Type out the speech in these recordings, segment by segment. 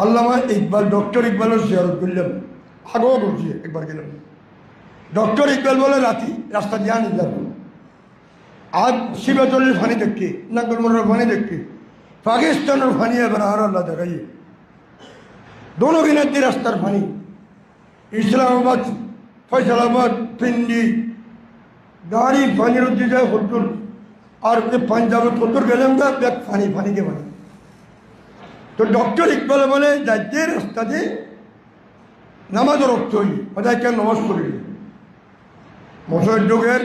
আল্লামা Iqbal, doctor ইকবালের জিয়ারত করলাম, আগেও করছি, একবার গেলাম। ডক্টর ইকবাল বলে রাতি রাস্তা দিয়ে আনি যাব, আজ শিবাচলের ফানি দেখি, নাগলমোড়ের ফানি দেখি, পাকিস্তানের ফানি, এবার আর আল্লাহ দেখাই দোনো কিনার দিয়ে রাস্তার ফানি। ইসলামাবাদ, ফয়সালাবাদ, পিন্ডি গাড়ি পানির উদ্দি যায় হদ্দুর, আর পাঞ্জাবের হদ্দুর গেলাম না, ব্যাগ ফানি ফানিকে ফানি। তো ডক্টর ইকবাল বলে যাইতে রাস্তাতে নামাজও রক্ত হই, ওটাই কেন নামাজ করি। মসজিদের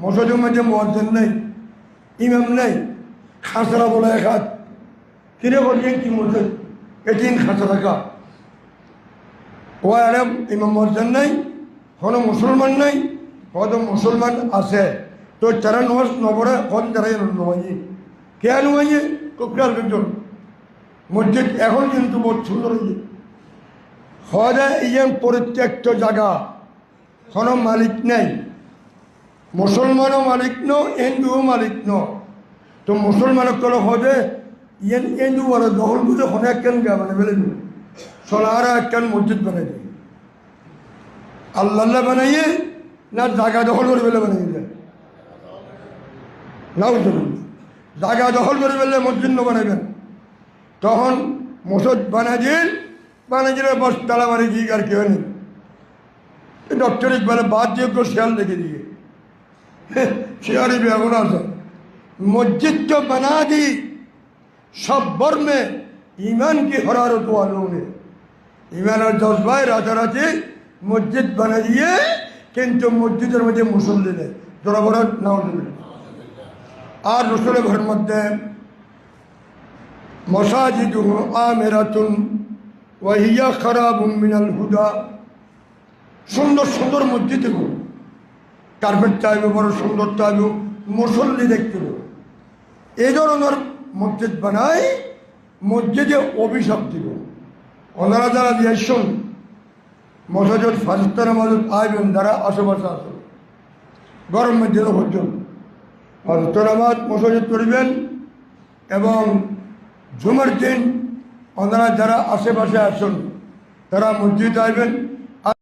মসজিদের মধ্যে মুয়াজ্জিন নেই, ইমাম নেই, খাঁচড়া বলে এক হাত কিনে বলছেন কি মসজিদ এটিন খাঁচা থাকা, ও আরব ইমাম মুয়াজ্জিন নেই, কোনো মুসলমান নেই, কত মুসলমান আছে, তো তারা নামাজ নপড়ে কত তারা নমাজি কে নমাজি কোকরাল একজন মসজিদ এখন কিন্তু বহুত সুন্দর হয়েছে। হদে ইয়েন পরিত্যক্ত জায়গা, কোনো মালিক নেই, মুসলমানও মালিক ন, হিন্দুও মালিক ন। তো মুসলমানক কল হদে ইয়েন হিন্দু বলে দখল করে হনে একখান গা মানে বেলে সোনারা একখান মসজিদ বানাই দেয়, আল্লাহ বানাইয়ে না জায়গা দখল করে বেলে বানাই যায় নাও চলুন, জায়গা দখল করে বেলে মসজিদ ন বানাইবেন। তখন মসজিদ বানাইলে বস তালা মারি গিয়ে আর কেউ নেই। ডক্টর ইকবালে বাদ দিয়ে শিয়াল দেখে দিয়ে শিয়ারি বেগুন আছে मस्जिद जो बना दी सब भर में ईमान की हरारत वालों ने ईमान और जज्बाए राताराती मस्जिद बना दिए, किंतु मस्जिदर मध्य मुसल्ली ने जरा बड़ा नाउजुबिल्लाह। और रसूल घर मध्य मसाजिदुहु आमिरातुन व हिया खराबुम मिनल हुदा। सुंदर सुंदर मस्जिद को कार्पेट चाहिए, बड़ा सुंदर चाहिए, मुसल्ली देखते हो, এই ধরনের মসজিদ বানাই, মসজিদে অভিশাপ দিব। ওনারা যারা দিয়েছেন মসজিদ ফারিস্তার মসজিদ আইবেন, যারা আশেপাশে আসেন গরম মধ্যে হচ্ছেন ফারিস্তার নামাজ মসজিদ করবেন, এবং জুমার দিন ওনারা যারা আশেপাশে আসেন তারা মসজিদ আইবেন।